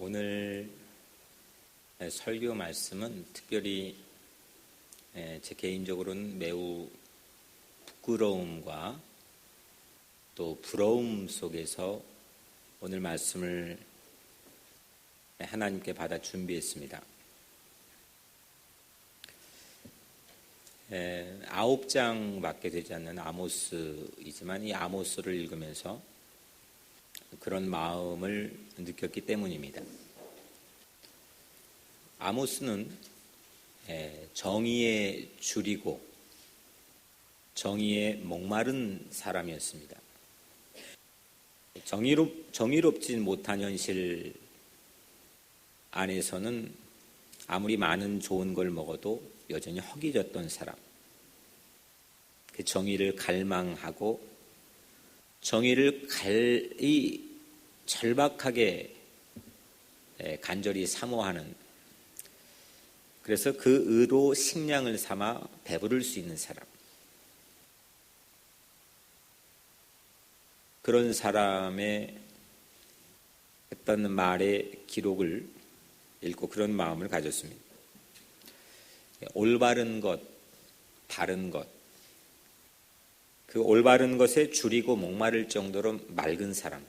오늘 설교 말씀은 특별히 제 개인적으로는 매우 부끄러움과 또 부러움 속에서 오늘 말씀을 하나님께 받아 준비했습니다. 9장밖에 되지 않는 아모스이지만 이 아모스를 읽으면서 그런 마음을 느꼈기 때문입니다. 아모스는 정의에 줄이고 정의에 목마른 사람이었습니다. 정의롭지 못한 현실 안에서는 아무리 많은 좋은 걸 먹어도 여전히 허기졌던 사람, 그 정의를 갈망하고 정의를 절박하게 간절히 사모하는, 그래서 그 의로 식량을 삼아 배부를 수 있는 사람, 그런 사람의 했던 말의 기록을 읽고 그런 마음을 가졌습니다. 올바른 것, 바른 것, 그 올바른 것에 줄이고 목마를 정도로 맑은 사람,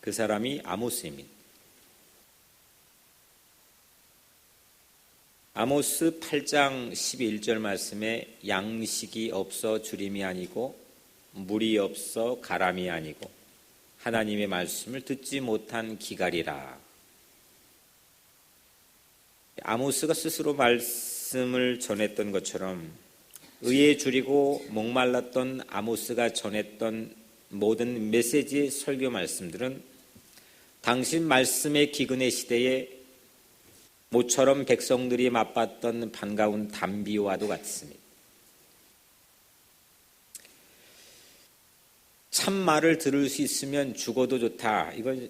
그 사람이 아모스입니다. 아모스 8장 11절 말씀에 양식이 없어 줄임이 아니고 물이 없어 가람이 아니고 하나님의 말씀을 듣지 못한 기갈이라. 아모스가 스스로 말씀을 전했던 것처럼 의에 줄이고 목말랐던 아모스가 전했던 모든 메시지의 설교 말씀들은 당신 말씀의 기근의 시대에 모처럼 백성들이 맛봤던 반가운 담비와도 같습니다. 참 말을 들을 수 있으면 죽어도 좋다. 이건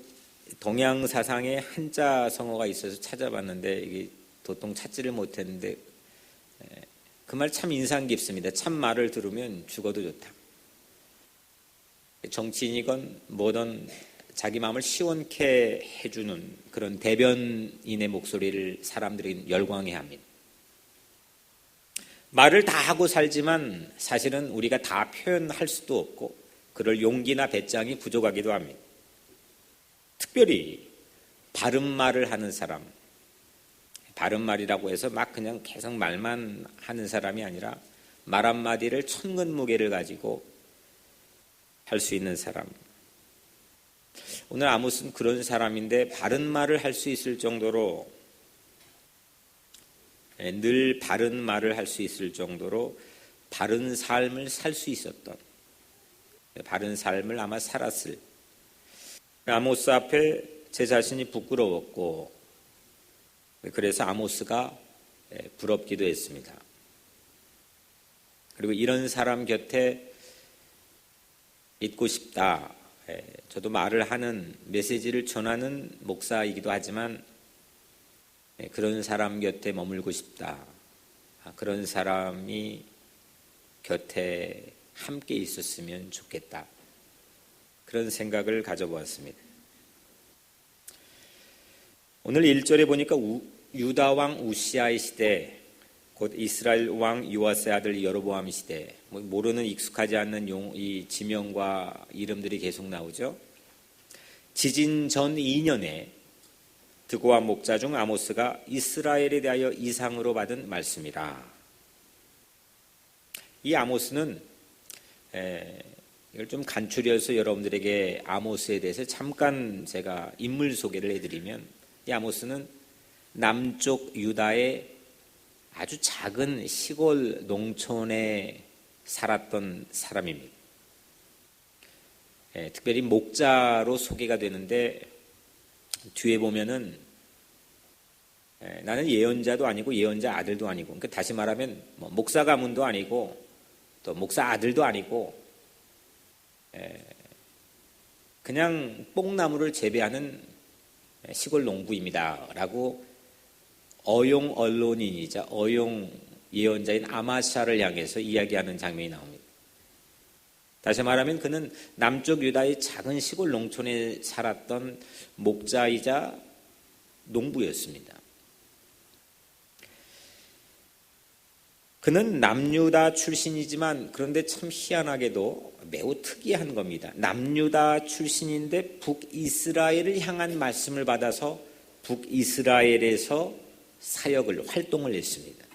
동양 사상에 한자 성어가 있어서 찾아봤는데 이게 도통 찾지를 못했는데 그 말 참 인상 깊습니다. 참 말을 들으면 죽어도 좋다. 정치인이건 뭐든 자기 마음을 시원케 해주는 그런 대변인의 목소리를 사람들이 열광해합니다. 말을 다 하고 살지만 사실은 우리가 다 표현할 수도 없고 그럴 용기나 배짱이 부족하기도 합니다. 특별히 바른 말을 하는 사람, 바른 말이라고 해서 막 그냥 계속 말만 하는 사람이 아니라 말 한마디를 천근 무게를 가지고 할 수 있는 사람. 오늘 아모스는 그런 사람인데 바른 말을 할 수 있을 정도로, 늘 바른 말을 할 수 있을 정도로 바른 삶을 살 수 있었던, 바른 삶을 아마 살았을. 아모스 앞에 제 자신이 부끄러웠고 그래서 아모스가 부럽기도 했습니다. 그리고 이런 사람 곁에 있고 싶다. 저도 말을 하는, 메시지를 전하는 목사이기도 하지만 그런 사람 곁에 머물고 싶다. 그런 사람이 곁에 함께 있었으면 좋겠다. 그런 생각을 가져보았습니다. 오늘 1절에 보니까 유다 왕 우시아의 시대, 곧 이스라엘 왕 요아스의 아들 여로보암 시대, 모르는 익숙하지 않는 이 지명과 이름들이 계속 나오죠. 지진 전 2년에 드고와 목자 중 아모스가 이스라엘에 대하여 이상으로 받은 말씀이라. 이 아모스는 이걸 좀 간추려서 여러분들에게 아모스에 대해서 잠깐 제가 인물 소개를 해드리면, 이 아모스는 남쪽 유다의 아주 작은 시골 농촌에 살았던 사람입니다. 특별히 목자로 소개가 되는데 뒤에 보면은 나는 예언자도 아니고 예언자 아들도 아니고, 그러니까 다시 말하면 목사 가문도 아니고 또 목사 아들도 아니고 그냥 뽕나무를 재배하는 시골 농부입니다 라고 어용 언론인이자 어용 예언자인 아마샤를 향해서 이야기하는 장면이 나옵니다. 다시 말하면 그는 남쪽 유다의 작은 시골 농촌에 살았던 목자이자 농부였습니다. 그는 남유다 출신이지만 그런데 참 희한하게도 매우 특이한 겁니다. 남유다 출신인데 북이스라엘을 향한 말씀을 받아서 북이스라엘에서 활동을 했습니다.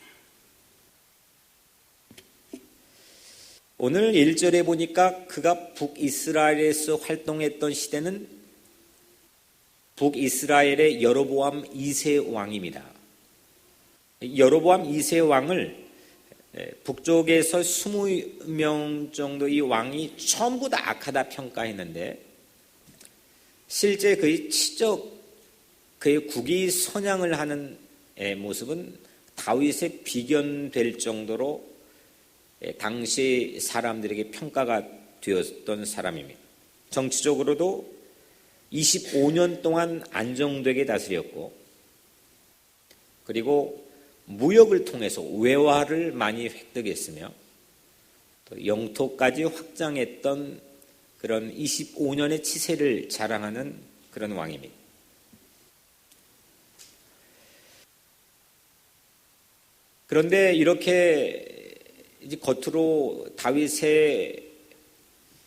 오늘 1절에 보니까 그가 북이스라엘에서 활동했던 시대는 북이스라엘의 여로보암 2세 왕입니다. 여로보암 2세 왕을 북쪽에서 20명 정도의 왕이 전부 다 악하다 평가했는데 실제 그의 그의 국위 선양을 하는 모습은 다윗에 비견될 정도로 당시 사람들에게 평가가 되었던 사람입니다. 정치적으로도 25년 동안 안정되게 다스렸고 그리고 무역을 통해서 외화를 많이 획득했으며 또 영토까지 확장했던 그런 25년의 치세를 자랑하는 그런 왕입니다. 그런데 이렇게 이제 겉으로 다윗의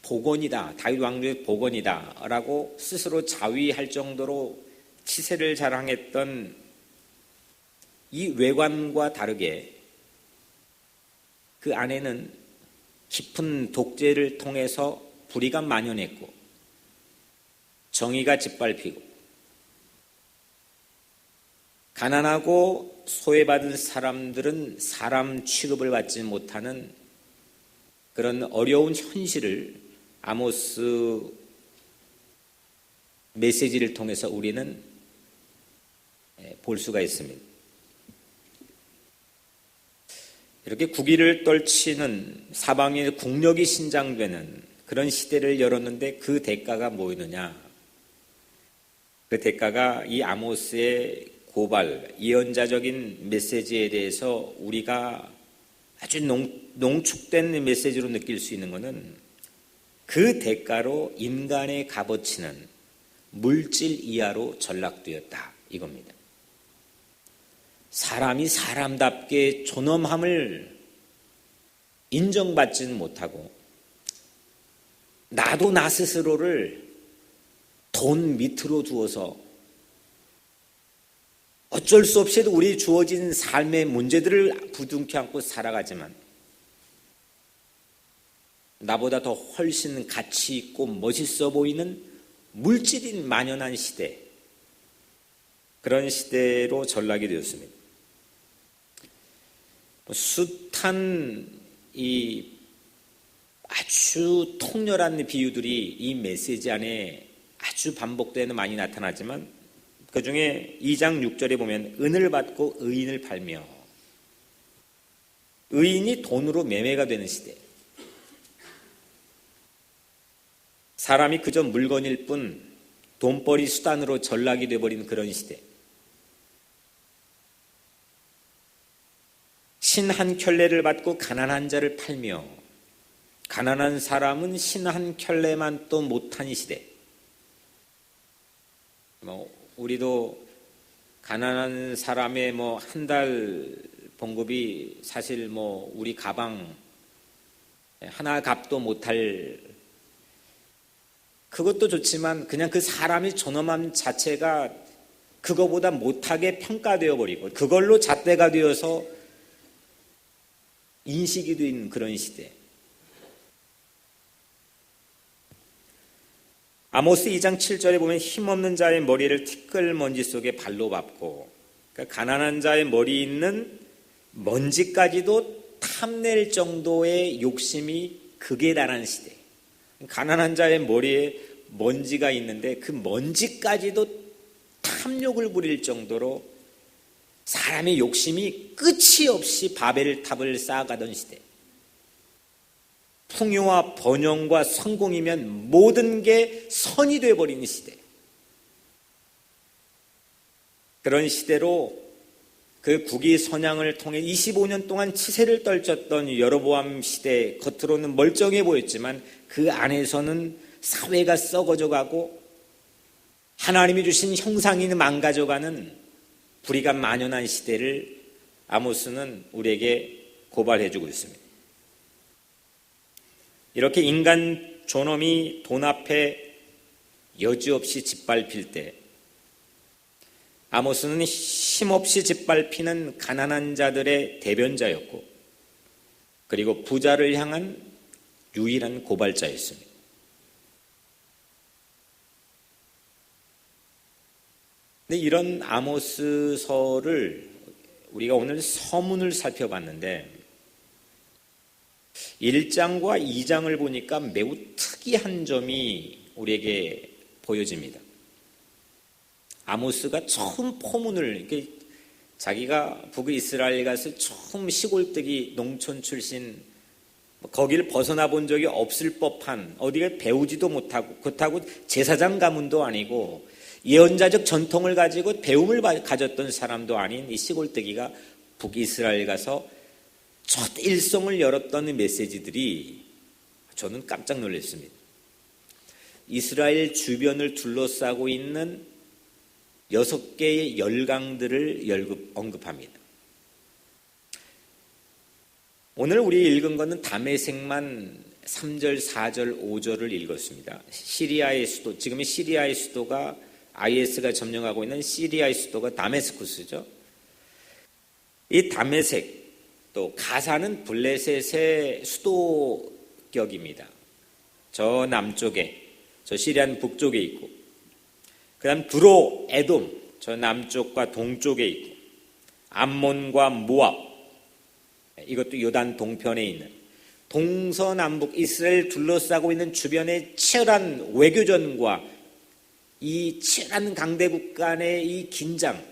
복원이다, 다윗 왕조의 복원이다라고 스스로 자위할 정도로 치세를 자랑했던 이 외관과 다르게 그 안에는 깊은 독재를 통해서 불의가 만연했고 정의가 짓밟히고 가난하고 소외받은 사람들은 사람 취급을 받지 못하는 그런 어려운 현실을 아모스 메시지를 통해서 우리는 볼 수가 있습니다. 이렇게 국위를 떨치는 사방에 국력이 신장되는 그런 시대를 열었는데 그 대가가 뭐였느냐? 그 대가가 이 아모스의 고발, 예언자적인 메시지에 대해서 우리가 아주 농축된 메시지로 느낄 수 있는 것은 그 대가로 인간의 값어치는 물질 이하로 전락되었다 이겁니다. 사람이 사람답게 존엄함을 인정받지는 못하고 나도 나 스스로를 돈 밑으로 두어서 어쩔 수 없이도 우리 주어진 삶의 문제들을 부둥켜 안고 살아가지만 나보다 더 훨씬 가치 있고 멋있어 보이는 물질이 만연한 시대, 그런 시대로 전락이 되었습니다. 숱한 이 아주 통렬한 비유들이 이 메시지 안에 아주 반복되는 많이 나타나지만 그 중에 2장 6절에 보면 은을 받고 의인을 팔며 의인이 돈으로 매매가 되는 시대, 사람이 그저 물건일 뿐 돈벌이 수단으로 전락이 되어버린 그런 시대, 신 한 켤레를 받고 가난한 자를 팔며 가난한 사람은 신 한 켤레만 또 못한 시대. 우리도 가난한 사람의 한 달 봉급이 사실 우리 가방 하나 값도 못할, 그것도 좋지만 그냥 그 사람이 존엄함 자체가 그거보다 못하게 평가되어 버리고 그걸로 잣대가 되어서 인식이 된 그런 시대. 아모스 2장 7절에 보면 힘없는 자의 머리를 티끌먼지 속에 발로 밟고, 그러니까 가난한 자의 머리에 있는 먼지까지도 탐낼 정도의 욕심이 극에 달한 시대. 가난한 자의 머리에 먼지가 있는데 그 먼지까지도 탐욕을 부릴 정도로 사람의 욕심이 끝이 없이 바벨탑을 쌓아가던 시대. 풍요와 번영과 성공이면 모든 게 선이 되어버리는 시대. 그런 시대로 그 국위 선양을 통해 25년 동안 치세를 떨쳤던 여로보암 시대, 겉으로는 멀쩡해 보였지만 그 안에서는 사회가 썩어져 가고 하나님이 주신 형상이 망가져가는 불의가 만연한 시대를 아모스는 우리에게 고발해주고 있습니다. 이렇게 인간 존엄이 돈 앞에 여지없이 짓밟힐 때 아모스는 힘없이 짓밟히는 가난한 자들의 대변자였고, 그리고 부자를 향한 유일한 고발자였습니다. 근데 이런 아모스서를 우리가 오늘 서문을 살펴봤는데 1장과 2장을 보니까 매우 특이한 점이 우리에게 보여집니다. 아모스가 처음 포문을, 자기가 북이스라엘 가서 처음 시골뜨기 농촌 출신, 거기를 벗어나 본 적이 없을 법한, 어디가 배우지도 못하고, 그렇다고 제사장 가문도 아니고 예언자적 전통을 가지고 배움을 가졌던 사람도 아닌 이 시골뜨기가 북이스라엘 가서 첫 일성을 열었던 메시지들이 저는 깜짝 놀랐습니다. 이스라엘 주변을 둘러싸고 있는 6개의 열강들을 언급합니다. 오늘 우리 읽은 것은 다메섹만 3절, 4절, 5절을 읽었습니다. 시리아의 수도, 지금의 시리아의 수도가 IS가 점령하고 있는 시리아의 수도가 다메스쿠스죠. 이 다메섹, 또 가사는 블레셋의 수도격입니다. 저 남쪽에, 저 시리안 북쪽에 있고, 그 다음 두로, 에돔, 저 남쪽과 동쪽에 있고, 암몬과 모압, 이것도 요단 동편에 있는, 동서남북 이스라엘 둘러싸고 있는 주변의 치열한 외교전과 이 치열한 강대국 간의 이 긴장,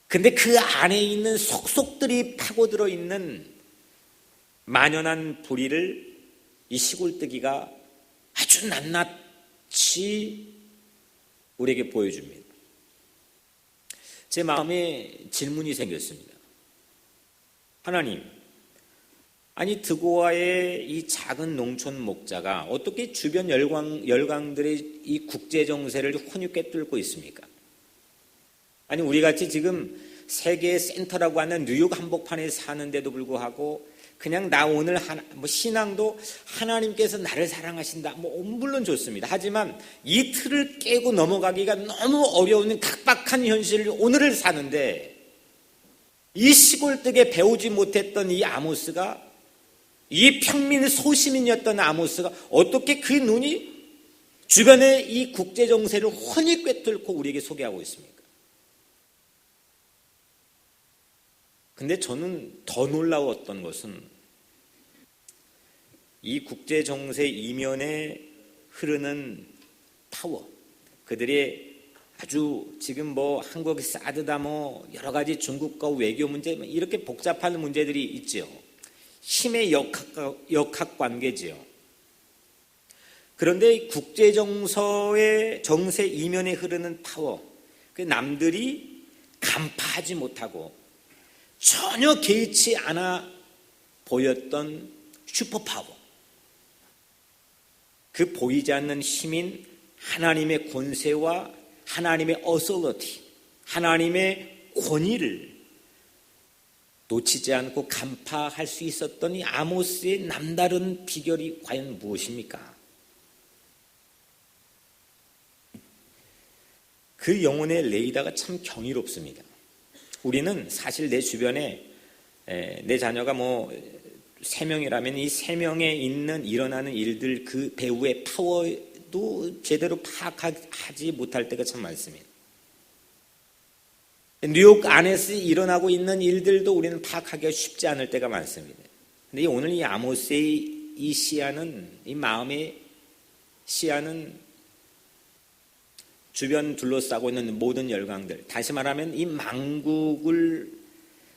근데 그 안에 있는 속속들이 파고들어 있는 만연한 불의를 이 시골뜨기가 아주 낱낱이 우리에게 보여줍니다. 제 마음에 질문이 생겼습니다. 하나님, 아니 드고아의 이 작은 농촌 목자가 어떻게 주변 열강들의 이 국제 정세를 혼입게 뚫고 있습니까? 아니 우리같이 지금 세계의 센터라고 하는 뉴욕 한복판에 사는데도 불구하고 그냥 나 오늘 신앙도 하나님께서 나를 사랑하신다, 물론 좋습니다. 하지만 이 틀을 깨고 넘어가기가 너무 어려운 각박한 현실을 오늘을 사는데, 이 시골뜨기에 배우지 못했던 이 아모스가, 이 평민 소시민이었던 아모스가 어떻게 그 눈이 주변의 이 국제 정세를 훤히 꿰뚫고 우리에게 소개하고 있습니까? 근데 저는 더 놀라웠던 것은 이 국제 정세 이면에 흐르는 파워, 그들의 아주 지금 한국이 사드다 여러 가지 중국과 외교 문제 이렇게 복잡한 문제들이 있죠. 힘의 역학 관계지요. 그런데 국제 정서의 정세 이면에 흐르는 파워, 그 남들이 간파하지 못하고 전혀 개의치 않아 보였던 슈퍼파워, 그 보이지 않는 힘인 하나님의 권세와 하나님의 어소러티, 하나님의 권위를 놓치지 않고 간파할 수 있었던 이 아모스의 남다른 비결이 과연 무엇입니까? 그 영혼의 레이더가 참 경이롭습니다. 우리는 사실 내 주변에 내 자녀가 3명이라면 이 3명에 일어나는 일들, 그 배우의 파워도 제대로 파악하지 못할 때가 참 많습니다. 뉴욕 안에서 일어나고 있는 일들도 우리는 파악하기가 쉽지 않을 때가 많습니다. 근데 오늘 이 아모스의 이 시야는, 이 마음의 시야는 주변 둘러싸고 있는 모든 열강들, 다시 말하면 이 망국을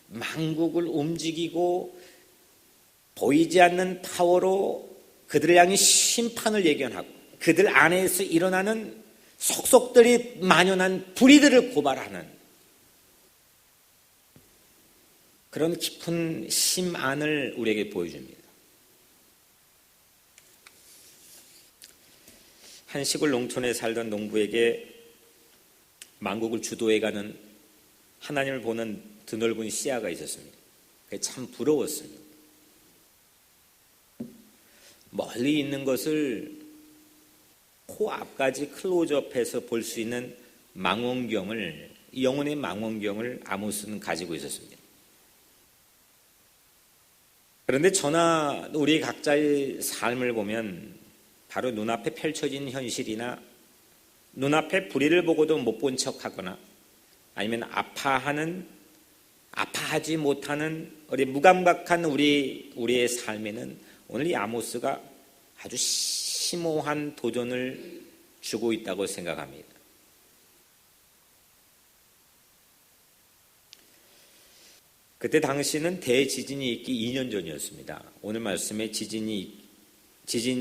움직이고 보이지 않는 파워로 그들을 향해 심판을 예견하고 그들 안에서 일어나는 속속들이 만연한 불의들을 고발하는 그런 깊은 심안을 우리에게 보여줍니다. 한 시골 농촌에 살던 농부에게 만국을 주도해가는 하나님을 보는 드넓은 시야가 있었습니다. 그게 참 부러웠습니다. 멀리 있는 것을 코앞까지 클로즈업해서 볼 수 있는 망원경을, 영혼의 망원경을 아모스는 가지고 있었습니다. 그런데 저나 우리 각자의 삶을 보면 바로 눈앞에 펼쳐진 현실이나 눈앞에 불의를 보고도 못 본 척하거나 아니면 아파하지 못하는 우리 무감각한 우리의 삶에는 오늘 이 아모스가 아주 심오한 도전을 주고 있다고 생각합니다. 그때 당시는 대지진이 있기 2년 전이었습니다. 오늘 말씀에 지진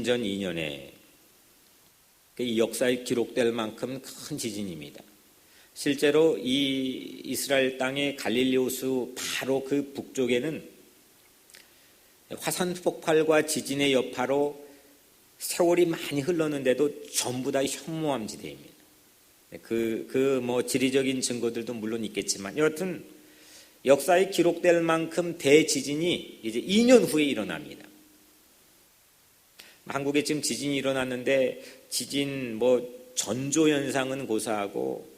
전 2년에 이 역사에 기록될 만큼 큰 지진입니다. 실제로 이 이스라엘 땅의 갈릴리 호수 바로 그 북쪽에는 화산 폭발과 지진의 여파로 세월이 많이 흘렀는데도 전부 다 현무암 지대입니다. 지리적인 증거들도 물론 있겠지만 여하튼 역사에 기록될 만큼 대지진이 이제 2년 후에 일어납니다. 한국에 지금 지진이 일어났는데 지진 전조 현상은 고사하고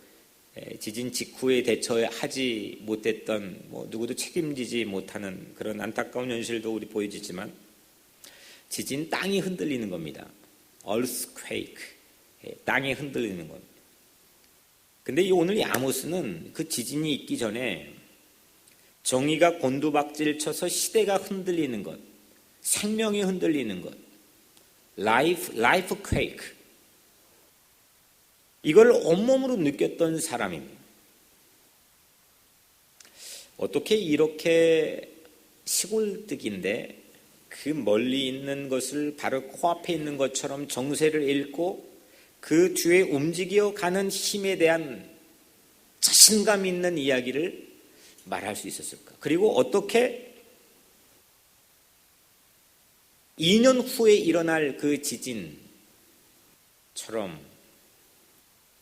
지진 직후에 대처하지 못했던 누구도 책임지지 못하는 그런 안타까운 현실도 우리 보여지지만 지진 땅이 흔들리는 겁니다. earthquake, 땅이 흔들리는 겁니다. 근데 오늘 이 아모스는 그 지진이 있기 전에 정의가 곤두박질 쳐서 시대가 흔들리는 것, 생명이 흔들리는 것, life quake, 이걸 온몸으로 느꼈던 사람입니다. 어떻게 이렇게 시골뜨기인데 그 멀리 있는 것을 바로 코앞에 있는 것처럼 정세를 읽고 그 뒤에 움직여가는 힘에 대한 자신감 있는 이야기를 말할 수 있었을까? 그리고 어떻게 2년 후에 일어날 그 지진처럼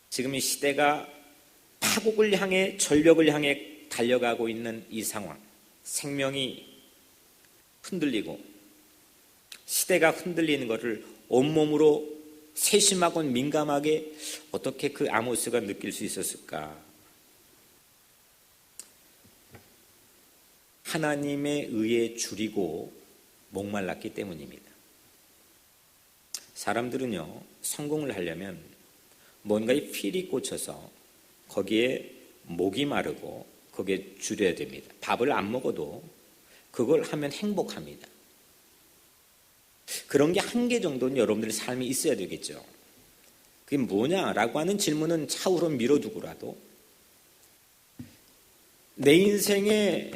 지금 이 시대가 파국을 향해 절벽을 향해 달려가고 있는 이 상황, 생명이 흔들리고 시대가 흔들리는 것을 온몸으로 세심하고 민감하게 어떻게 그 아모스가 느낄 수 있었을까? 하나님의 의에 줄이고 목말랐기 때문입니다. 사람들은요, 성공을 하려면 뭔가에 필이 꽂혀서 거기에 목이 마르고 거기에 줄여야 됩니다. 밥을 안 먹어도 그걸 하면 행복합니다. 그런 게 한 개 정도는 여러분들의 삶에 있어야 되겠죠. 그게 뭐냐라고 하는 질문은 차후로 미뤄두고라도 내 인생에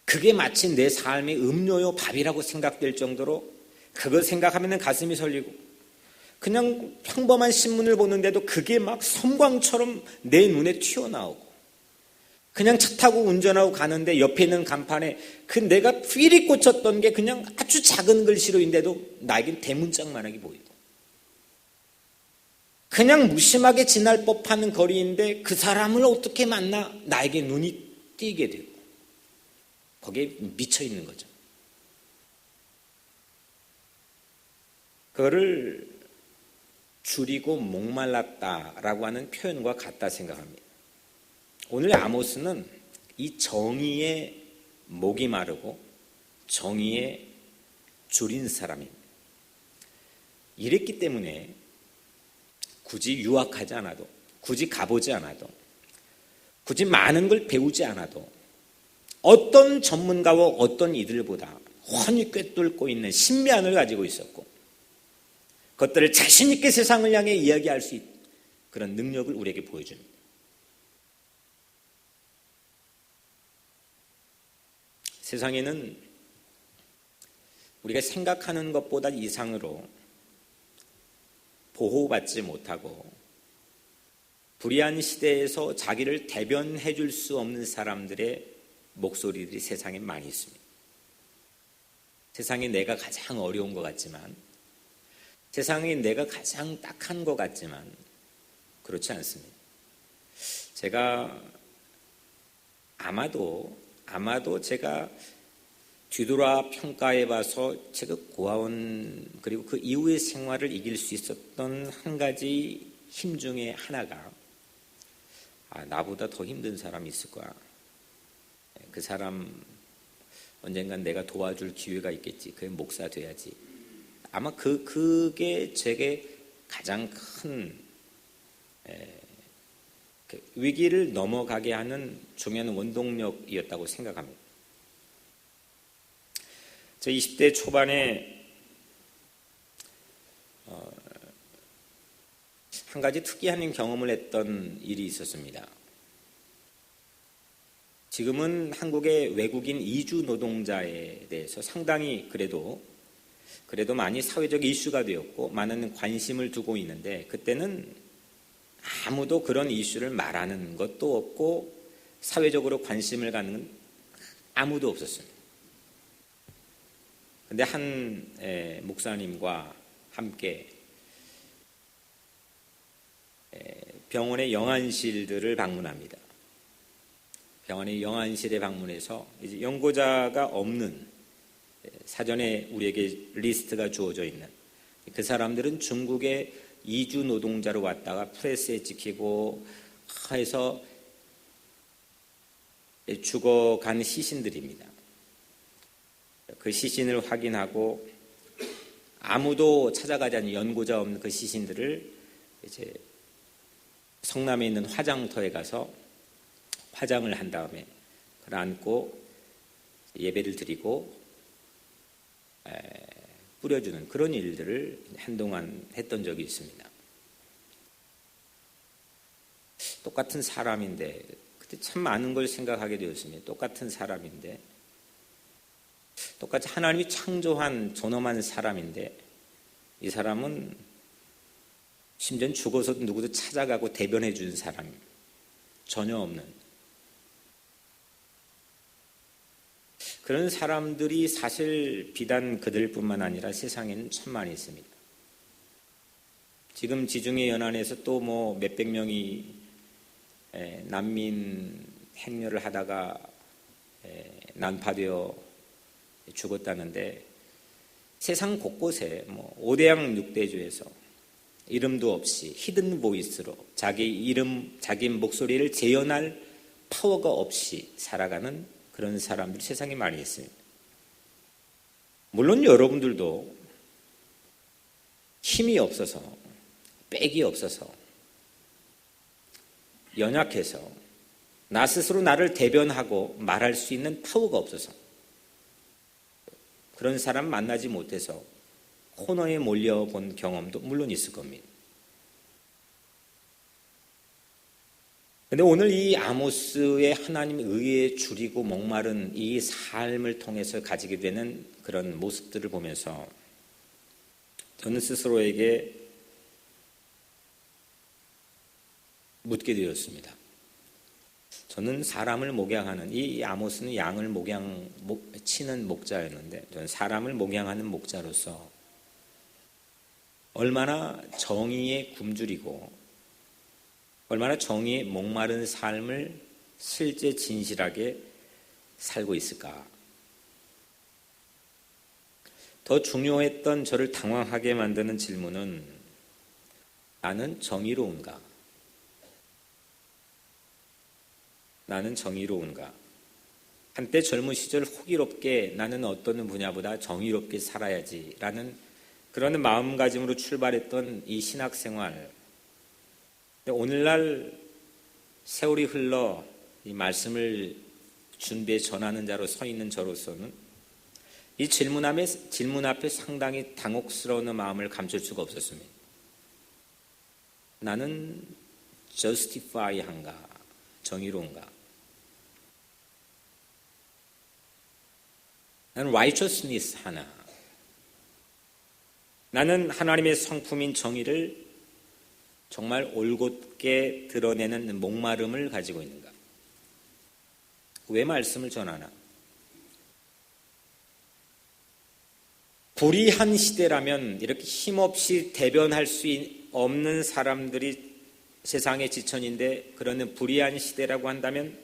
그게 마치 내 삶의 음료요 밥이라고 생각될 정도로 그걸 생각하면 가슴이 설리고 그냥 평범한 신문을 보는데도 그게 막 섬광처럼 내 눈에 튀어나오고 그냥 차 타고 운전하고 가는데 옆에 있는 간판에 그 내가 필이 꽂혔던 게 그냥 아주 작은 글씨로인데도 나에겐 대문짝만하게 보이고 그냥 무심하게 지날 법한 거리인데 그 사람을 어떻게 만나 나에게 눈이 띄게 되고 거기에 미쳐 있는 거죠. 그거를 줄이고 목말랐다라고 하는 표현과 같다 생각합니다. 오늘 아모스는 이 정의에 목이 마르고 정의에 줄인 사람입니다. 이랬기 때문에 굳이 유학하지 않아도 굳이 가보지 않아도 굳이 많은 걸 배우지 않아도 어떤 전문가와 어떤 이들보다 훤히 꿰뚫고 있는 신비안을 가지고 있었고 그것들을 자신 있게 세상을 향해 이야기할 수 있는 그런 능력을 우리에게 보여줍니다. 세상에는 우리가 생각하는 것보다 이상으로 보호받지 못하고 불의한 시대에서 자기를 대변해 줄 수 없는 사람들의 목소리들이 세상에 많이 있습니다. 세상에 내가 가장 어려운 것 같지만, 세상에 내가 가장 딱한 것 같지만 그렇지 않습니다. 제가 아마도 제가 뒤돌아 평가해 봐서 제가 고아원 그리고 그 이후의 생활을 이길 수 있었던 한 가지 힘 중에 하나가, 나보다 더 힘든 사람이 있을 거야. 그 사람 언젠간 내가 도와줄 기회가 있겠지. 그게 목사 돼야지. 아마 그게 제게 가장 큰 위기를 넘어가게 하는 중요한 원동력이었다고 생각합니다. 제 20대 초반에 한 가지 특이한 경험을 했던 일이 있었습니다. 지금은 한국의 외국인 이주 노동자에 대해서 상당히 그래도 많이 사회적 이슈가 되었고 많은 관심을 두고 있는데, 그때는 아무도 그런 이슈를 말하는 것도 없고 사회적으로 관심을 갖는 아무도 없었습니다. 그런데 한 목사님과 함께 병원의 영안실들을 방문합니다. 병원의 영안실에 방문해서 이제 연고자가 없는, 사전에 우리에게 리스트가 주어져 있는 그 사람들은 중국의 이주 노동자로 왔다가 프레스에 찍히고 해서 죽어간 시신들입니다. 그 시신을 확인하고 아무도 찾아가지 않는, 연고자 없는 그 시신들을 이제 성남에 있는 화장터에 가서 화장을 한 다음에 그걸 안고 예배를 드리고 뿌려주는 그런 일들을 한동안 했던 적이 있습니다. 똑같은 사람인데, 그때 참 많은 걸 생각하게 되었습니다. 똑같은 사람인데, 똑같이 하나님이 창조한 존엄한 사람인데, 이 사람은 심지어 죽어서도 누구도 찾아가고 대변해 준 사람 전혀 없는 그런 사람들이 사실 비단 그들뿐만 아니라 세상에는 참 많이 있습니다. 지금 지중해 연안에서 또 뭐 몇백 명이 난민 행렬을 하다가 난파되어 죽었다는데, 세상 곳곳에 뭐 5대양 6대주에서 이름도 없이 히든 보이스로 자기 이름, 자기 목소리를 재현할 파워가 없이 살아가는 그런 사람들이 세상에 많이 있습니다. 물론 여러분들도 힘이 없어서, 빽이 없어서, 연약해서 나 스스로 나를 대변하고 말할 수 있는 파워가 없어서 그런 사람 만나지 못해서 코너에 몰려본 경험도 물론 있을 겁니다. 그런데 오늘 이 아모스의 하나님의 의에 줄이고 목마른 이 삶을 통해서 가지게 되는 그런 모습들을 보면서 저는 스스로에게 묻게 되었습니다. 저는 사람을 목양하는, 이 아모스는 양을 치는 목자였는데, 저는 사람을 목양하는 목자로서 얼마나 정의에 굶주리고 얼마나 정의에 목마른 삶을 실제 진실하게 살고 있을까? 더 중요했던, 저를 당황하게 만드는 질문은, 나는 정의로운가? 나는 정의로운가? 한때 젊은 시절 호기롭게 나는 어떤 분야보다 정의롭게 살아야지라는 그런 마음가짐으로 출발했던 이 신학생활, 오늘날 세월이 흘러 이 말씀을 준비해 전하는 자로 서 있는 저로서는 이 질문 앞에 상당히 당혹스러운 마음을 감출 수가 없었습니다. 나는 justify한가? 정의로운가? 나는 righteousness 하나? 나는 하나님의 성품인 정의를 정말 올곧게 드러내는 목마름을 가지고 있는가? 왜 말씀을 전하나? 불의한 시대라면 이렇게 힘없이 대변할 수 없는 사람들이 세상의 지천인데, 그러는 불의한 시대라고 한다면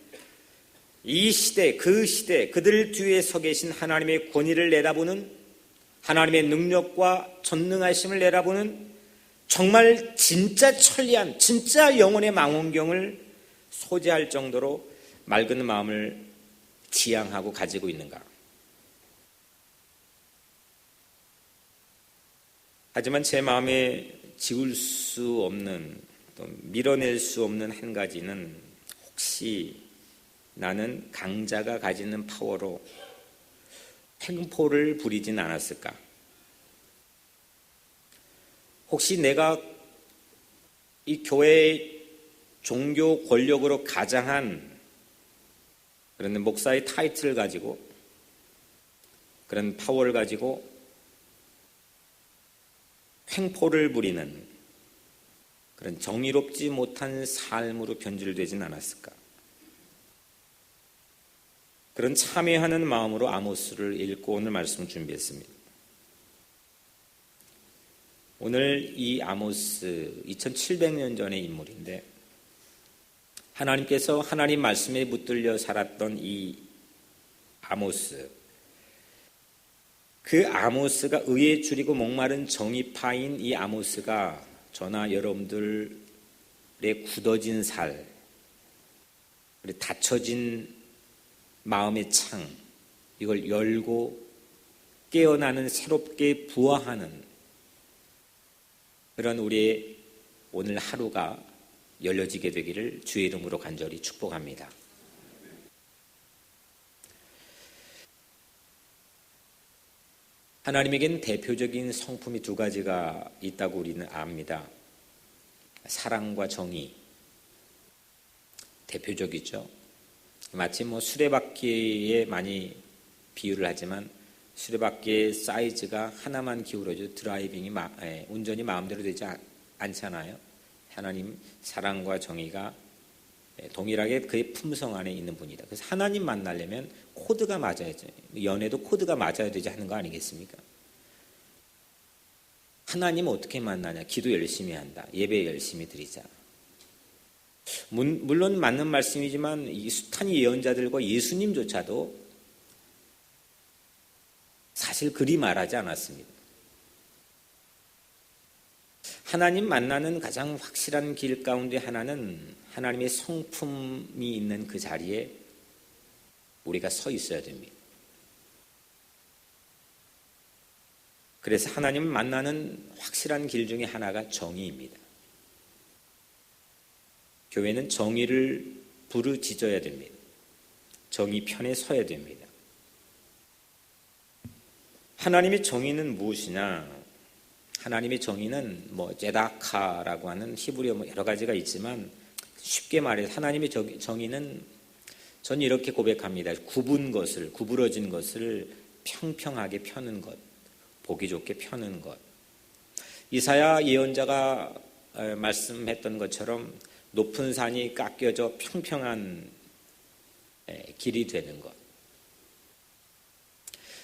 이 시대, 그들 뒤에 서 계신 하나님의 권위를 내다보는, 하나님의 능력과 전능하심을 내다보는 정말 진짜 천리한, 진짜 영혼의 망원경을 소지할 정도로 맑은 마음을 지향하고 가지고 있는가? 하지만 제 마음에 지울 수 없는, 또 밀어낼 수 없는 한 가지는, 혹시 나는 강자가 가지는 파워로 횡포를 부리진 않았을까? 혹시 내가 이 교회의 종교 권력으로 가장한 그런 목사의 타이틀을 가지고, 그런 파워를 가지고 횡포를 부리는 그런 정의롭지 못한 삶으로 변질되진 않았을까? 그런 참여하는 마음으로 아모스를 읽고 오늘 말씀을 준비했습니다. 오늘 이 아모스 2700년 전의 인물인데, 하나님께서 하나님 말씀에 붙들려 살았던 이 아모스, 그 아모스가 의에 줄이고 목마른 정의파인 이 아모스가 저나 여러분들의 굳어진 살, 그리고 닫혀진 마음의 창, 이걸 열고 깨어나는, 새롭게 부화하는 그런 우리의 오늘 하루가 열려지게 되기를 주의 이름으로 간절히 축복합니다. 하나님에게는 대표적인 성품이 두 가지가 있다고 우리는 압니다. 사랑과 정의, 대표적이죠. 마치 수레바퀴에 많이 비유를 하지만, 수레바퀴의 사이즈가 하나만 기울어져 드라이빙이 운전이 마음대로 되지 않잖아요. 하나님 사랑과 정의가 동일하게 그의 품성 안에 있는 분이다. 그래서 하나님 만나려면 코드가 맞아야죠. 연애도 코드가 맞아야 되지 하는 거 아니겠습니까? 하나님 어떻게 만나냐? 기도 열심히 한다. 예배 열심히 드리자. 물론 맞는 말씀이지만 이 숱한 예언자들과 예수님조차도 사실 그리 말하지 않았습니다. 하나님 만나는 가장 확실한 길 가운데 하나는 하나님의 성품이 있는 그 자리에 우리가 서 있어야 됩니다. 그래서 하나님을 만나는 확실한 길 중에 하나가 정의입니다. 교회는 정의를 부르짖어야 됩니다. 정의 편에 서야 됩니다. 하나님의 정의는 무엇이냐? 하나님의 정의는 제다카라고 하는 히브리어 여러 가지가 있지만, 쉽게 말해서 하나님의 정의는 저는 이렇게 고백합니다. 구부러진 것을 평평하게 펴는 것, 보기 좋게 펴는 것. 이사야 예언자가 말씀했던 것처럼 높은 산이 깎여져 평평한 길이 되는 것.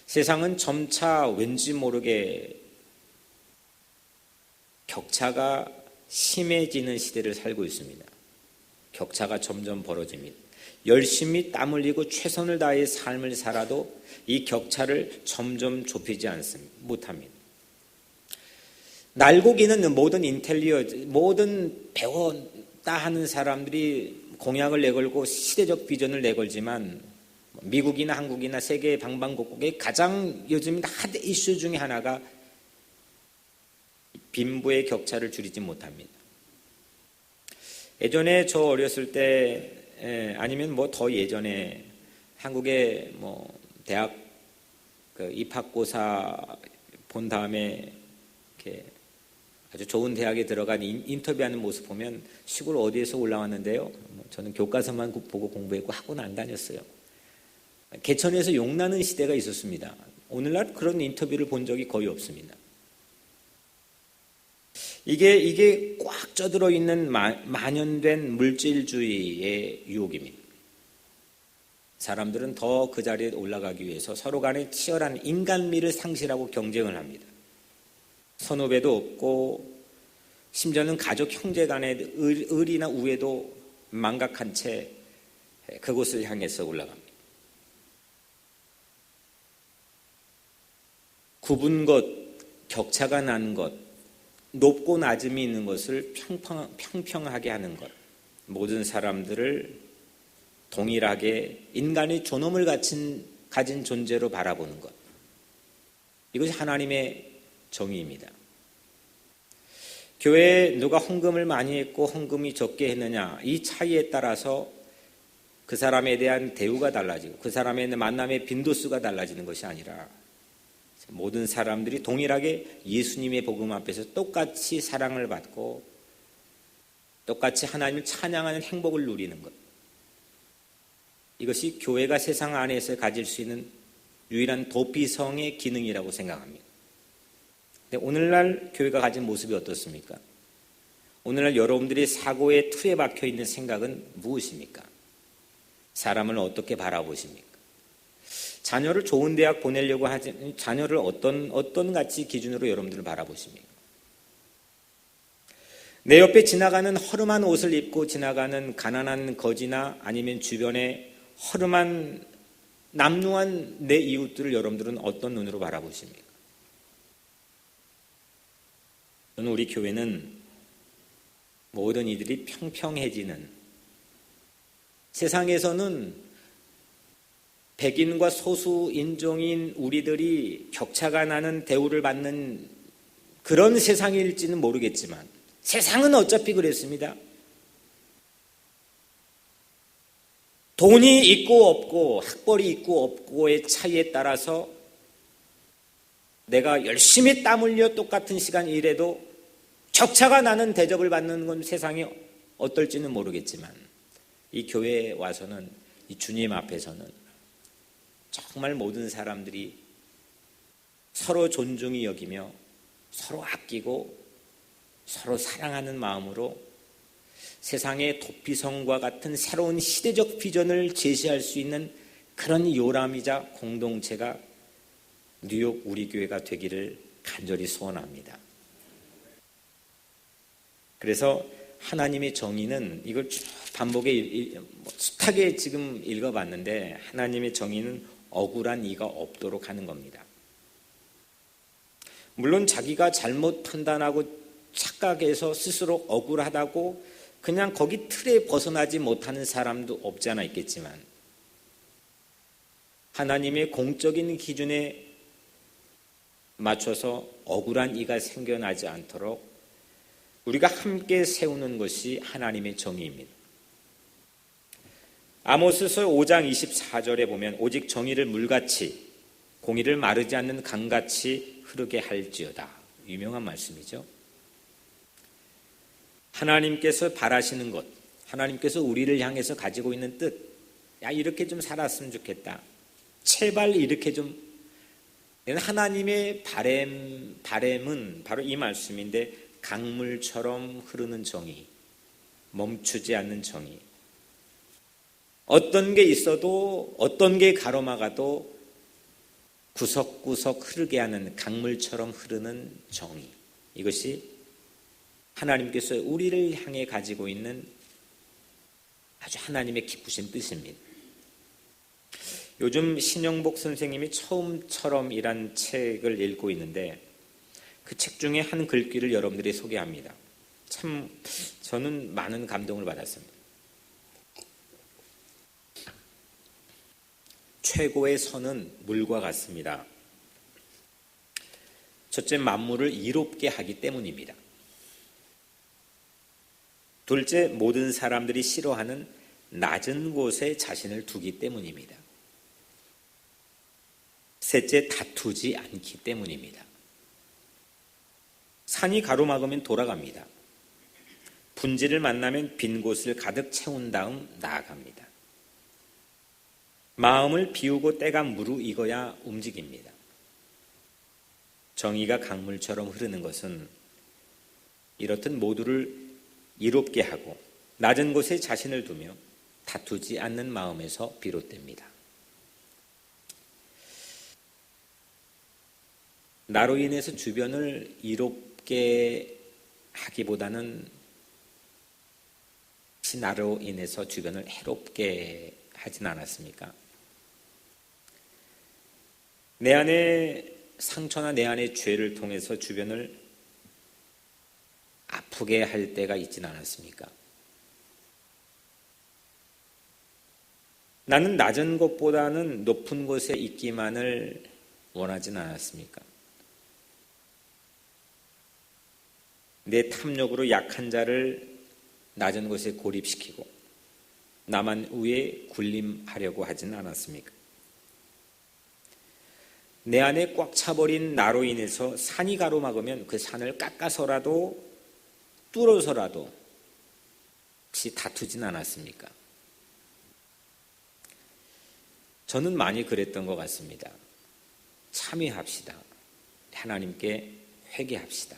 세상은 점차 왠지 모르게 격차가 심해지는 시대를 살고 있습니다. 격차가 점점 벌어집니다. 열심히 땀 흘리고 최선을 다해 삶을 살아도 이 격차를 점점 좁히지 못합니다. 날고기는 모든 배웠다 하는 사람들이 공약을 내걸고 시대적 비전을 내걸지만, 미국이나 한국이나 세계 방방곡곡의 가장 요즘 핫 이슈 중에 하나가 빈부의 격차를 줄이지 못합니다. 예전에 저 어렸을 때, 아니면 더 예전에 한국의 대학 입학고사 본 다음에 이렇게 아주 좋은 대학에 들어간 인터뷰하는 모습 보면, 시골 어디에서 올라왔는데요? 저는 교과서만 보고 공부했고 학원 안 다녔어요. 개천에서 용나는 시대가 있었습니다. 오늘날 그런 인터뷰를 본 적이 거의 없습니다. 이게 꽉 쪄들어 있는 만연된 물질주의의 유혹입니다. 사람들은 더 그 자리에 올라가기 위해서 서로 간에 치열한 인간미를 상실하고 경쟁을 합니다. 선후배도 없고 심지어는 가족 형제 간의 의리나 우애도 망각한 채 그곳을 향해서 올라갑니다. 굽은 것, 격차가 난 것, 높고 낮음이 있는 것을 평평하게 하는 것, 모든 사람들을 동일하게 인간의 존엄을 가진 존재로 바라보는 것, 이것이 하나님의 정의입니다. 교회에 누가 헌금을 많이 했고 헌금이 적게 했느냐, 이 차이에 따라서 그 사람에 대한 대우가 달라지고 그 사람의 만남의 빈도수가 달라지는 것이 아니라 모든 사람들이 동일하게 예수님의 복음 앞에서 똑같이 사랑을 받고 똑같이 하나님을 찬양하는 행복을 누리는 것, 이것이 교회가 세상 안에서 가질 수 있는 유일한 도피성의 기능이라고 생각합니다. 근데 오늘날 교회가 가진 모습이 어떻습니까? 오늘날 여러분들이 사고의 틀에 박혀 있는 생각은 무엇입니까? 사람을 어떻게 바라보십니까? 자녀를 좋은 대학 보내려고 하지, 자녀를 어떤 가치 기준으로 여러분들을 바라보십니까? 내 옆에 지나가는 허름한 옷을 입고 지나가는 가난한 거지나 아니면 주변에 허름한 남루한 내 이웃들을 여러분들은 어떤 눈으로 바라보십니까? 저는 우리 교회는 모든 이들이 평평해지는, 세상에서는 백인과 소수 인종인 우리들이 격차가 나는 대우를 받는 그런 세상일지는 모르겠지만 세상은 어차피 그랬습니다. 돈이 있고 없고 학벌이 있고 없고의 차이에 따라서 내가 열심히 땀 흘려 똑같은 시간 일해도 격차가 나는 대접을 받는 건 세상이 어떨지는 모르겠지만 이 교회에 와서는, 이 주님 앞에서는 정말 모든 사람들이 서로 존중히 여기며 서로 아끼고 서로 사랑하는 마음으로 세상의 도피성과 같은 새로운 시대적 비전을 제시할 수 있는 그런 요람이자 공동체가 뉴욕 우리 교회가 되기를 간절히 소원합니다. 그래서 하나님의 정의는, 이걸 쭉 반복에 숱하게 지금 읽어봤는데, 하나님의 정의는 억울한 이가 없도록 하는 겁니다. 물론 자기가 잘못 판단하고 착각해서 스스로 억울하다고 그냥 거기 틀에 벗어나지 못하는 사람도 없지 않아 있겠지만, 하나님의 공적인 기준에 맞춰서 억울한 이가 생겨나지 않도록 우리가 함께 세우는 것이 하나님의 정의입니다. 아모스서 5장 24절에 보면 오직 정의를 물같이 공의를 마르지 않는 강같이 흐르게 할지어다. 유명한 말씀이죠. 하나님께서 바라시는 것, 하나님께서 우리를 향해서 가지고 있는 뜻, 야 이렇게 좀 살았으면 좋겠다, 제발 이렇게 좀, 하나님의 바램은 바로 이 말씀인데, 강물처럼 흐르는 정의, 멈추지 않는 정의, 어떤 게 있어도 어떤 게 가로막아도 구석구석 흐르게 하는 강물처럼 흐르는 정의, 이것이 하나님께서 우리를 향해 가지고 있는 아주 하나님의 기쁘신 뜻입니다. 요즘 신영복 선생님이 처음처럼이란 책을 읽고 있는데 그 책 중에 한 글귀를 여러분들이 소개합니다. 참 저는 많은 감동을 받았습니다. 최고의 선은 물과 같습니다. 첫째, 만물을 이롭게 하기 때문입니다. 둘째, 모든 사람들이 싫어하는 낮은 곳에 자신을 두기 때문입니다. 셋째, 다투지 않기 때문입니다. 산이 가로막으면 돌아갑니다. 분지를 만나면 빈 곳을 가득 채운 다음 나아갑니다. 마음을 비우고 때가 무르익어야 움직입니다. 정의가 강물처럼 흐르는 것은 이렇듯 모두를 이롭게 하고 낮은 곳에 자신을 두며 다투지 않는 마음에서 비롯됩니다. 나로 인해서 주변을 이롭게 하기보다는 나로 인해서 주변을 해롭게 하진 않았습니까? 내 안에 상처나 내 안의 죄를 통해서 주변을 아프게 할 때가 있진 않았습니까? 나는 낮은 곳보다는 높은 곳에 있기만을 원하진 않았습니까? 내 탐욕으로 약한 자를 낮은 곳에 고립시키고 나만 위에 군림하려고 하진 않았습니까? 내 안에 꽉 차버린 나로 인해서 산이 가로막으면 그 산을 깎아서라도 뚫어서라도 혹시 다투진 않았습니까? 저는 많이 그랬던 것 같습니다. 참회합시다. 하나님께 회개합시다.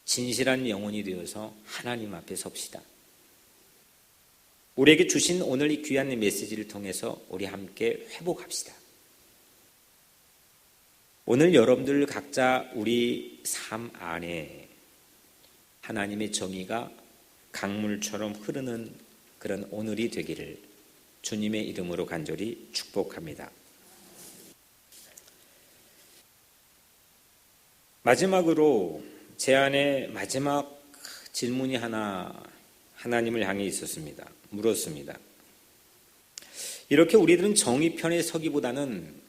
진실한 영혼이 되어서 하나님 앞에 섭시다. 우리에게 주신 오늘 이 귀한 메시지를 통해서 우리 함께 회복합시다. 오늘 여러분들 각자 우리 삶 안에 하나님의 정의가 강물처럼 흐르는 그런 오늘이 되기를 주님의 이름으로 간절히 축복합니다. 마지막으로 제 안에 마지막 질문이 하나 하나님을 향해 있었습니다. 물었습니다. 이렇게 우리들은 정의 편에 서기보다는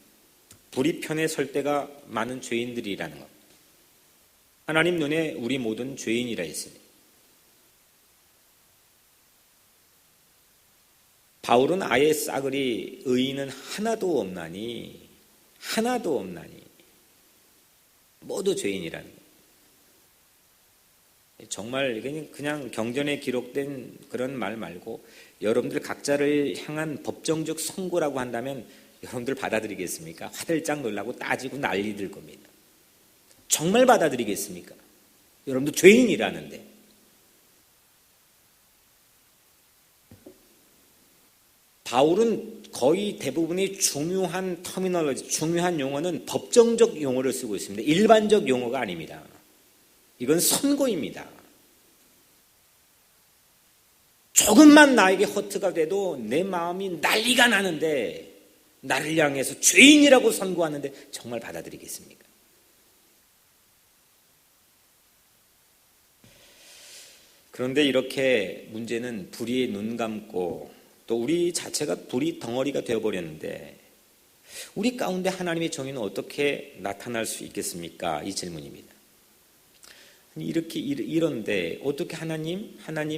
불의 편에 설 때가 많은 죄인들이라는 것. 하나님 눈에 우리 모든 죄인이라 했습니다. 바울은 아예 싸그리 의인은 하나도 없나니 모두 죄인이라는 것. 정말 그냥 경전에 기록된 그런 말 말고 여러분들 각자를 향한 법정적 선고라고 한다면 여러분들 받아들이겠습니까? 화들짝 놀라고 따지고 난리들 겁니다. 정말 받아들이겠습니까? 여러분들 죄인이라는데. 바울은 거의 대부분의 중요한 터미널로지, 중요한 용어는 법정적 용어를 쓰고 있습니다. 일반적 용어가 아닙니다. 이건 선고입니다. 조금만 나에게 허트가 돼도 내 마음이 난리가 나는데 나를 향해서 죄인이라고 선고하는데 정말 받아들이겠습니까? 그런데 이렇게 문제는 불의에 눈 감고 또 우리 자체가 불의 덩어리가 되어버렸는데 우리 가운데 하나님의 정의는 어떻게 나타날 수 있겠습니까? 이 질문입니다. 이렇게 이런데 어떻게 하나님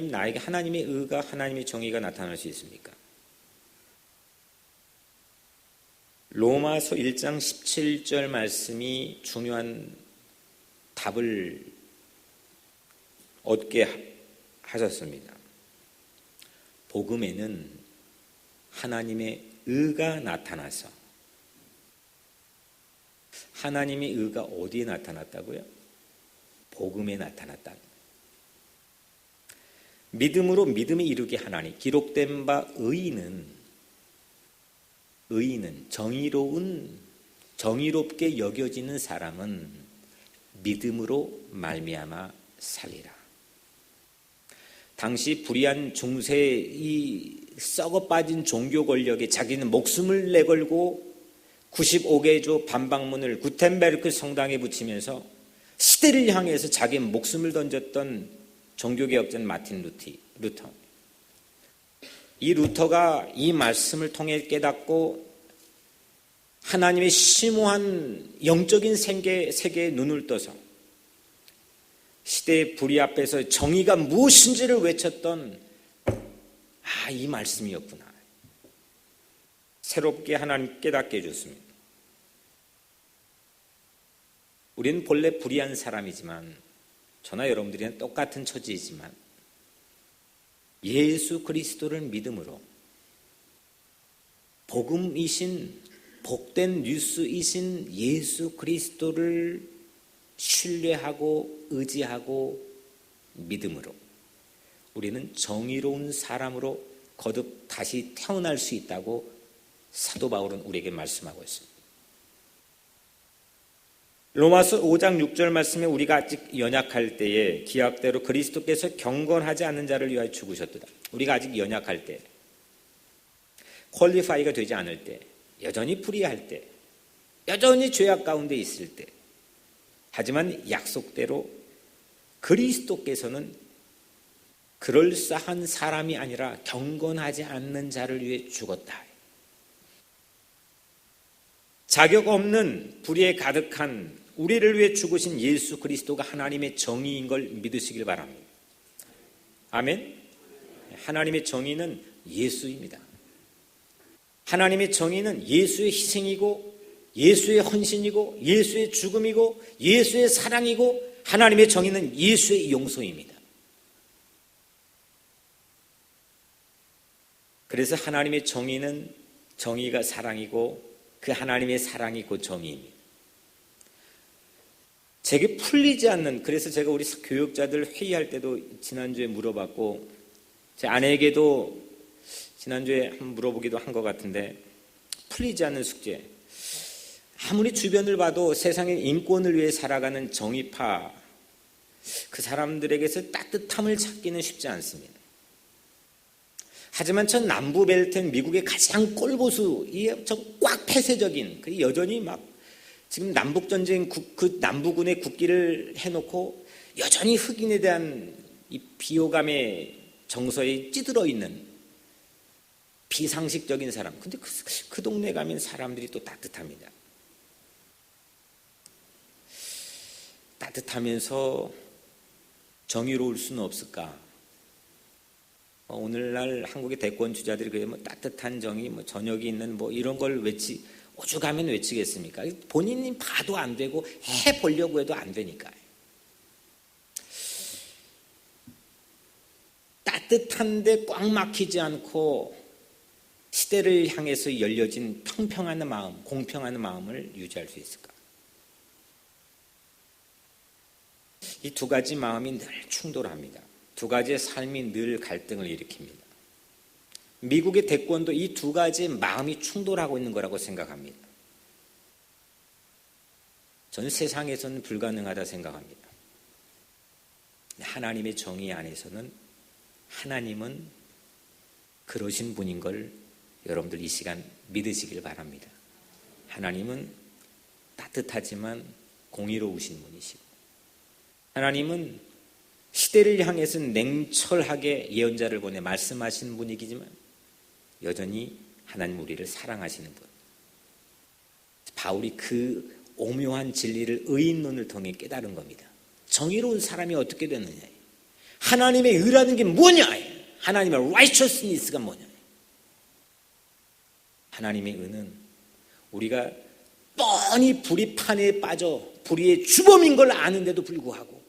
나에게 하나님의 의가 하나님의 정의가 나타날 수 있습니까? 로마서 1장 17절 말씀이 중요한 답을 얻게 하셨습니다. 복음에는 하나님의 의가 나타나서 하나님의 의가 어디에 나타났다고요? 복음에 나타났다. 믿음으로 믿음에 이르게 하나니 기록된 바 의인은 정의롭게 여겨지는 사람은 믿음으로 말미암아 살리라. 당시 불의한 중세의 썩어 빠진 종교 권력에 자기는 목숨을 내걸고 95개조 반박문을 구텐베르크 성당에 붙이면서 시대를 향해서 자기 목숨을 던졌던 종교개혁자 마틴 루터. 이 루터가 이 말씀을 통해 깨닫고 하나님의 심오한 영적인 세계에 눈을 떠서 시대의 불의 앞에서 정의가 무엇인지를 외쳤던 이 말씀이었구나. 새롭게 하나님 깨닫게 해줬습니다. 우리는 본래 불의한 사람이지만 저나 여러분들이랑 똑같은 처지이지만 예수 그리스도를 믿음으로 복음이신 복된 뉴스이신 예수 그리스도를 신뢰하고 의지하고 믿음으로 우리는 정의로운 사람으로 거듭 다시 태어날 수 있다고 사도 바울은 우리에게 말씀하고 있습니다. 로마서 5장 6절 말씀에 우리가 아직 연약할 때에 기약대로 그리스도께서 경건하지 않는 자를 위하여 죽으셨도다. 우리가 아직 연약할 때, 퀄리파이가 되지 않을 때, 여전히 불의할 때, 여전히 죄악 가운데 있을 때, 하지만 약속대로 그리스도께서는 그럴싸한 사람이 아니라 경건하지 않는 자를 위해 죽었다. 자격 없는 불의에 가득한 우리를 위해 죽으신 예수 그리스도가 하나님의 정의인 걸 믿으시길 바랍니다. 아멘. 하나님의 정의는 예수입니다. 하나님의 정의는 예수의 희생이고 예수의 헌신이고 예수의 죽음이고 예수의 사랑이고 하나님의 정의는 예수의 용서입니다. 그래서 하나님의 정의는 정의가 사랑이고 그 하나님의 사랑이 곧 정의입니다. 제게 풀리지 않는, 그래서 제가 우리 교육자들 회의할 때도 지난주에 물어봤고 제 아내에게도 지난주에 한번 물어보기도 한 것 같은데, 풀리지 않는 숙제. 아무리 주변을 봐도 세상의 인권을 위해 살아가는 정의파, 그 사람들에게서 따뜻함을 찾기는 쉽지 않습니다. 하지만 전 남부 벨트는 미국의 가장 꼴보수, 꽉 폐쇄적인, 여전히 막 지금 남북전쟁 그 남부군의 국기를 해놓고 여전히 흑인에 대한 이 비호감의 정서에 찌들어 있는 비상식적인 사람. 근데 그 동네 가면 사람들이 또 따뜻합니다. 따뜻하면서 정의로울 수는 없을까? 오늘날 한국의 대권 주자들이 그래 따뜻한 정의, 저녁이 있는 이런 걸 오죽하면 외치겠습니까? 본인이 봐도 안 되고 해보려고 해도 안 되니까요. 따뜻한데 꽉 막히지 않고 시대를 향해서 열려진 평평한 마음, 공평한 마음을 유지할 수 있을까? 이 두 가지 마음이 늘 충돌합니다. 두 가지의 삶이 늘 갈등을 일으킵니다. 미국의 대권도 이 두 가지의 마음이 충돌하고 있는 거라고 생각합니다. 저는 세상에서는 불가능하다 생각합니다. 하나님의 정의 안에서는 하나님은 그러신 분인 걸 여러분들 이 시간 믿으시길 바랍니다. 하나님은 따뜻하지만 공의로우신 분이시고, 하나님은 시대를 향해서 냉철하게 예언자를 보내 말씀하시는 분이지만 여전히 하나님 우리를 사랑하시는 분. 바울이 그 오묘한 진리를 의인론을 통해 깨달은 겁니다. 정의로운 사람이 어떻게 되느냐, 하나님의 의라는 게 뭐냐, 하나님의 righteousness가 뭐냐. 하나님의 의는 우리가 뻔히 불의판에 빠져 불의의 주범인 걸 아는데도 불구하고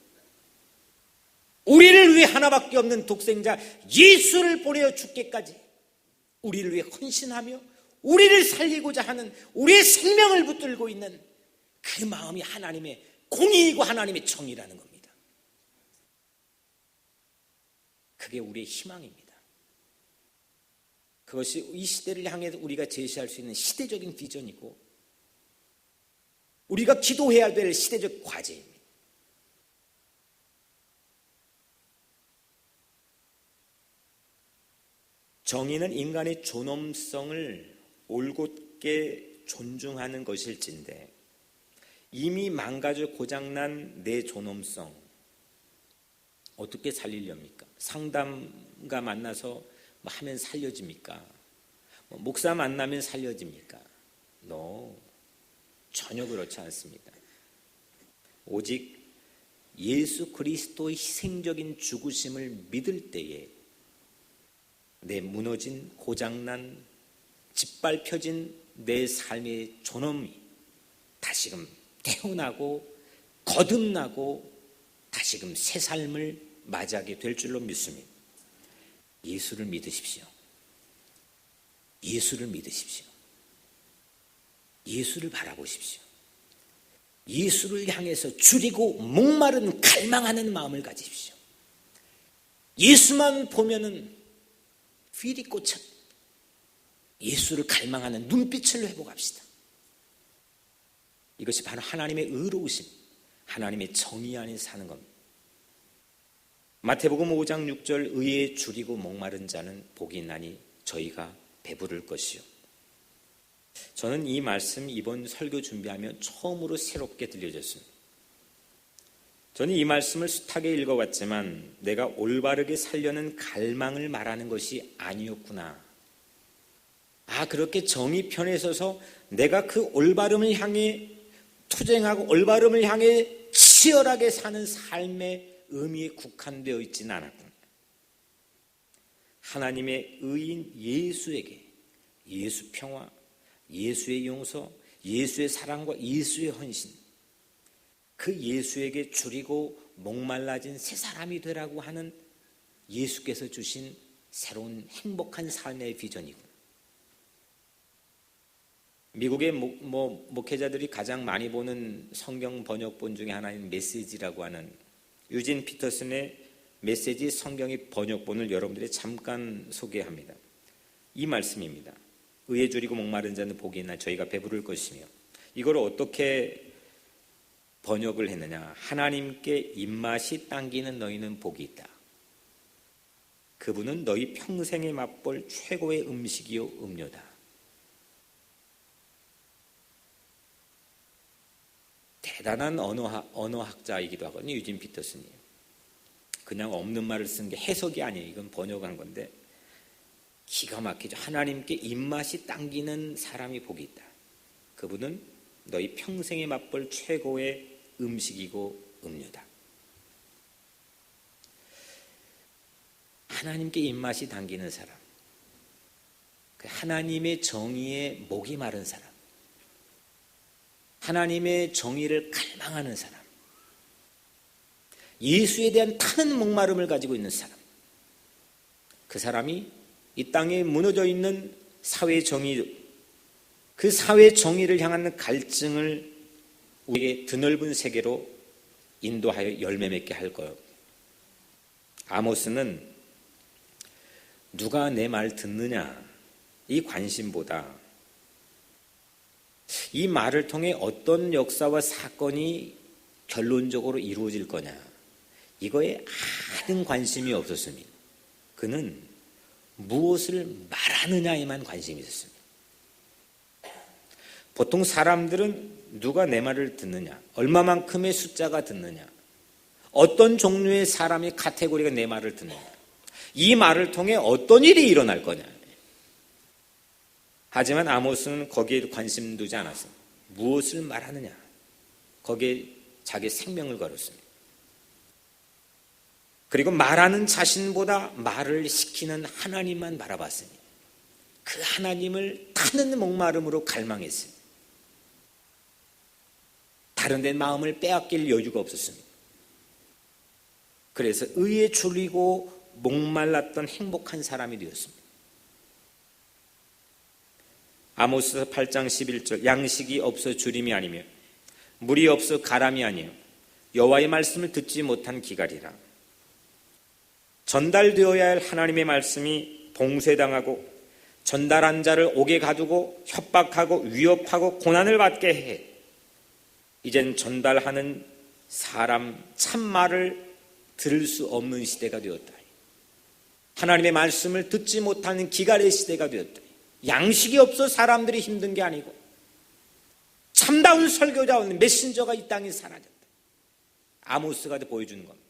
우리를 위해 하나밖에 없는 독생자 예수를 보내어 죽기까지 우리를 위해 헌신하며 우리를 살리고자 하는, 우리의 생명을 붙들고 있는 그 마음이 하나님의 공의이고 하나님의 정의라는 겁니다. 그게 우리의 희망입니다. 그것이 이 시대를 향해 우리가 제시할 수 있는 시대적인 비전이고 우리가 기도해야 될 시대적 과제입니다. 정의는 인간의 존엄성을 올곧게 존중하는 것일진데 이미 망가져 고장난 내 존엄성 어떻게 살리렵니까? 상담가 만나서 하면 살려집니까? 목사 만나면 살려집니까? 전혀 그렇지 않습니다. 오직 예수 그리스도의 희생적인 죽으심을 믿을 때에 내 무너진 고장난 짓밟혀진 내 삶의 존엄이 다시금 태어나고 거듭나고 다시금 새 삶을 맞이하게 될 줄로 믿습니다. 예수를 믿으십시오. 예수를 믿으십시오. 예수를 바라보십시오. 예수를 향해서 줄이고 목마른 갈망하는 마음을 가지십시오. 예수만 보면은 필이 꽂혀 예수를 갈망하는 눈빛을 회복합시다. 이것이 바로 하나님의 의로우심, 하나님의 정의 안에 사는 겁니다. 마태복음 5장 6절 의에 줄이고 목마른 자는 복이 있나니 저희가 배부를 것이요. 저는 이 말씀 이번 설교 준비하며 처음으로 새롭게 들려졌습니다. 저는 이 말씀을 숱하게 읽어왔지만 내가 올바르게 살려는 갈망을 말하는 것이 아니었구나. 그렇게 정의 편에 서서 내가 그 올바름을 향해 투쟁하고 올바름을 향해 치열하게 사는 삶의 의미에 국한되어 있지는 않았구나. 하나님의 의인 예수에게 예수 평화, 예수의 용서, 예수의 사랑과 예수의 헌신, 그 예수에게 줄이고 목말라진 새 사람이 되라고 하는 예수께서 주신 새로운 행복한 삶의 비전이구나. 미국의 목회자들이 가장 많이 보는 성경 번역본 중에 하나인 메시지라고 하는 유진 피터슨의 메시지 성경의 번역본을 여러분들이 잠깐 소개합니다. 이 말씀입니다. 의에 줄이고 목마른 자는 복이 있나 저희가 배부를 것이며, 이걸 어떻게 번역을 했느냐. 하나님께 입맛이 당기는 너희는 복이 있다. 그분은 너희 평생에 맛볼 최고의 음식이요 음료다. 대단한 언어학자이기도 하거든요, 유진 피터슨이. 그냥 없는 말을 쓴 게 해석이 아니에요. 이건 번역한 건데 기가 막히죠. 하나님께 입맛이 당기는 사람이 복이 있다. 그분은 너희 평생에 맛볼 최고의 음식이고 음료다. 하나님께 입맛이 당기는 사람, 하나님의 정의에 목이 마른 사람, 하나님의 정의를 갈망하는 사람, 예수에 대한 타는 목마름을 가지고 있는 사람, 그 사람이 이 땅에 무너져 있는 사회 정의, 그 사회 정의를 향한 갈증을 우리에게 드넓은 세계로 인도하여 열매 맺게 할 거예요. 아모스는 누가 내 말 듣느냐 이 관심보다 이 말을 통해 어떤 역사와 사건이 결론적으로 이루어질 거냐, 이거에 아무 관심이 없었습니다. 그는 무엇을 말하느냐에만 관심이 있었습니다. 보통 사람들은 누가 내 말을 듣느냐, 얼마만큼의 숫자가 듣느냐, 어떤 종류의 사람의 카테고리가 내 말을 듣느냐, 이 말을 통해 어떤 일이 일어날 거냐. 하지만 아모스는 거기에 관심 두지 않았습니다. 무엇을 말하느냐, 거기에 자기 생명을 걸었습니다. 그리고 말하는 자신보다 말을 시키는 하나님만 바라봤습니다. 그 하나님을 타는 목마름으로 갈망했습니다. 다른 데 마음을 빼앗길 여유가 없었습니다. 그래서 의에 줄이고 목말랐던 행복한 사람이 되었습니다. 아모스 8장 11절 양식이 없어 주림이 아니며 물이 없어 가람이 아니요 여호와의 말씀을 듣지 못한 기갈이라. 전달되어야 할 하나님의 말씀이 봉쇄당하고 전달한 자를 옥에 가두고 협박하고 위협하고 고난을 받게 해. 이젠 전달하는 사람 참말을 들을 수 없는 시대가 되었다. 하나님의 말씀을 듣지 못하는 기갈의 시대가 되었다. 양식이 없어 사람들이 힘든 게 아니고 참다운 설교자 없는 메신저가 이 땅에 사라졌다. 아모스가 보여주는 겁니다.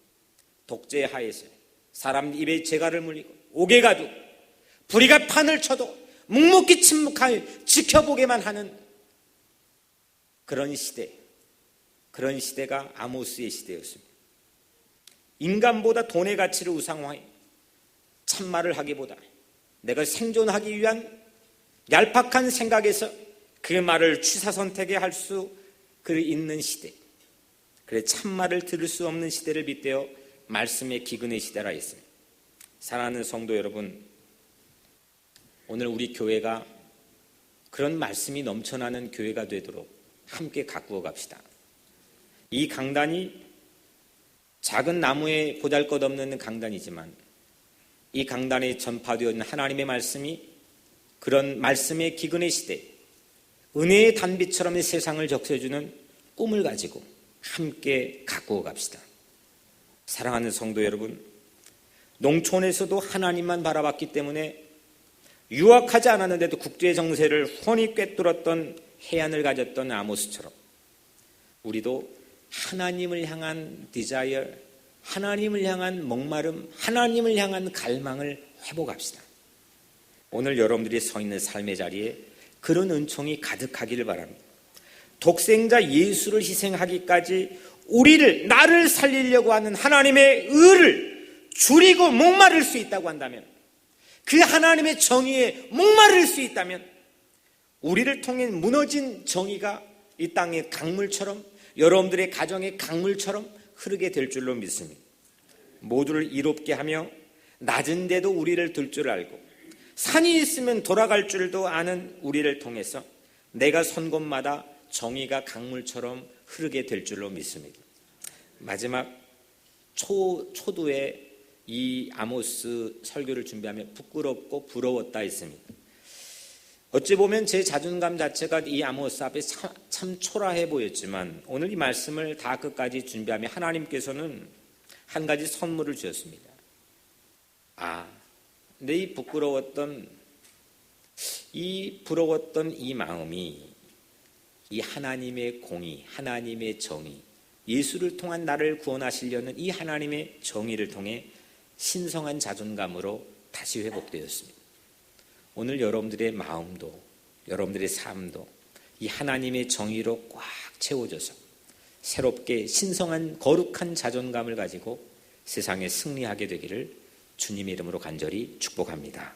독재 하에서 사람 입에 재갈을 물리고 옥에 가두고 불의가 판을 쳐도 묵묵히 침묵하여 지켜보게만 하는 그런 시대, 그런 시대가 아모스의 시대였습니다. 인간보다 돈의 가치를 우상화해 참말을 하기보다 내가 생존하기 위한 얄팍한 생각에서 그 말을 취사선택에 할 수 있는 시대, 그래 참말을 들을 수 없는 시대를 빗대어 말씀의 기근의 시대라 했습니다. 사랑하는 성도 여러분, 오늘 우리 교회가 그런 말씀이 넘쳐나는 교회가 되도록 함께 가꾸어 갑시다. 이 강단이 작은 나무에 보잘것없는 강단이지만 이 강단에 전파되어 있는 하나님의 말씀이 그런 말씀의 기근의 시대, 은혜의 단비처럼 이 세상을 적셔주는 꿈을 가지고 함께 가꾸어 갑시다. 사랑하는 성도 여러분, 농촌에서도 하나님만 바라봤기 때문에 유학하지 않았는데도 국제 정세를 훤히 꿰뚫었던 해안을 가졌던 아모스처럼 우리도 하나님을 향한 디자이어, 하나님을 향한 목마름, 하나님을 향한 갈망을 회복합시다. 오늘 여러분들이 서 있는 삶의 자리에 그런 은총이 가득하기를 바랍니다. 독생자 예수를 희생하기까지 나를 살리려고 하는 하나님의 의를 줄이고 목마를 수 있다고 한다면, 그 하나님의 정의에 목마를 수 있다면 우리를 통해 무너진 정의가 이 땅의 강물처럼, 여러분들의 가정의 강물처럼 흐르게 될 줄로 믿습니다. 모두를 이롭게 하며 낮은 데도 우리를 들 줄 알고 산이 있으면 돌아갈 줄도 아는 우리를 통해서 내가 선 곳마다 정의가 강물처럼 흐르게 될 줄로 믿습니다. 마지막 초두에 이 아모스 설교를 준비하며 부끄럽고 부러웠다 했습니다. 어찌 보면 제 자존감 자체가 이 아모스 앞에 참 초라해 보였지만 오늘 이 말씀을 다 끝까지 준비하며 하나님께서는 한 가지 선물을 주셨습니다. 근데 이 부러웠던 이 마음이 이 하나님의 공의, 하나님의 정의, 예수를 통한 나를 구원하시려는 이 하나님의 정의를 통해 신성한 자존감으로 다시 회복되었습니다. 오늘 여러분들의 마음도, 여러분들의 삶도 이 하나님의 정의로 꽉 채워져서 새롭게 신성한 거룩한 자존감을 가지고 세상에 승리하게 되기를 주님의 이름으로 간절히 축복합니다.